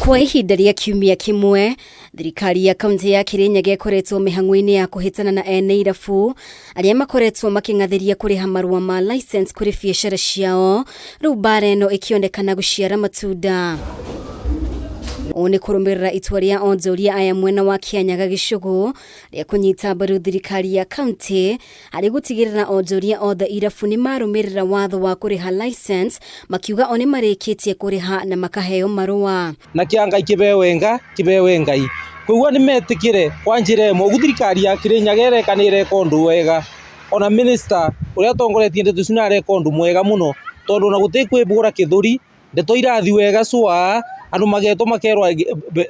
Kwa ihinda rĩa kiumia kimwe, thirikari ya kaunti ya Kirinyaga ĩkoretwo mĩhang'o-inĩ ya kũhĩtana na ene irabu arĩa makoretwo makĩng'athĩria kũrĩha marũa ma license kũrĩ biacara ciao, rĩu mbara ĩno ĩkĩonekana gũciara matunda. Ũũ nĩ kũrũmĩrĩra itua rĩa onjoria aya mwena wa Kianyaga gĩcũgũ rĩa kũnyita mbaru thirikari ya kaunti harĩ gũtigĩrĩra onjoria othe irabu nĩ marũmĩrĩra watho wa kũrĩha license, makiuga o nĩ marĩkĩtie kũrĩha na makaheo marũa. Na kĩanga kĩbewe Ngai. Koguo nĩ metĩkĩre kwa njĩra ĩmwe ũguo thirikari ya Kirinyaga ĩreka nĩ ĩreka ũndũ wega. Ona minister ũrĩa atongoretie ndeto ici nĩ areka ũndũ mwega mũno, tondũ ona gũtirĩ kwĩbũra kĩthũri, ndeto irathi wega cua, andũ magetwo makerwo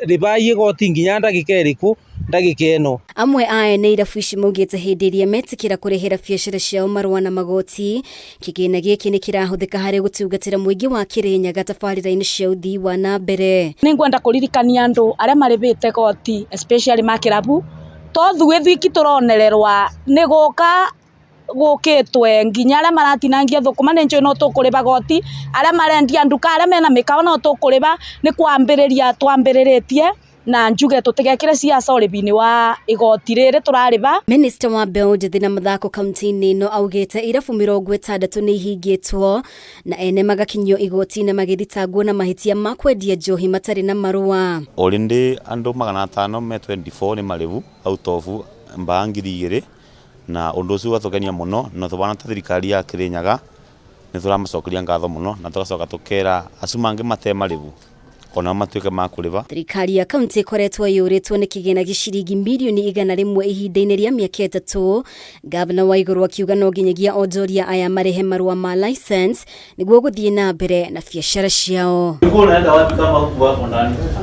rĩbai igoti nginya ndagĩka ĩrĩkũ, ndagĩka ĩno. Amwe a ene irabu ici maugĩte hĩndĩ ĩrĩa metĩkĩra kũrĩhĩra biacara ciao marũa na magoti, kĩgĩna gĩkĩ nĩ kĩrahũthĩka harĩ gũtungatĩra mũingĩ wa Kirinyaga tabarĩra-inĩ cia ũthii wa na mbere. Nĩ ngwenda kũririkania andũ arĩa marĩhĩte goti, especially ma kĩrabu, tothuĩ thwiki tũronererwa nĩ gũka gũkĩtwe nginya arĩa maratinangia thũkũma nĩ njũĩ no tũkũrĩba goti, arĩa marendia nduka, arĩa mena mĩkawa no tũkũrĩba, nĩ kwambĩrĩria twambĩrĩrĩtie na njuge tũtigekĩre siasa ũrĩbi-inĩ wa igoti rĩrĩ tũrarĩba. Minister wa mbeũ njĩthĩ na mathako kaunti-inĩ ĩno augĩte irabu 60 nĩ ihingĩtwo na ene magakinyio igoti-inĩ magĩthitangwo na mahĩtia ma kwendia njohi matarĩ na marũa. Already andũ 500 me 24 nĩ marĩbu out of 2,000 na ũndũ ũcio watũkenia mũno, na tũbana ta thirikari ya Kirinyaga nĩ tũramacokeria ngatho mũno na tũgacoka tũkera acio mangĩ matee marĩbu ona matuĩke ma kũrĩba. Thirikari ya kaunti ĩkoretwo yũrĩtwo nĩ kĩgĩna gĩciringi mirioni 100 ihinda-inĩ rĩa mĩaka 3. Gavana wa Igũrũ akiuga no nginyagia onjoria aya marehe marũa ma license nĩguo gũthiĩ na mbere na biacara ciao.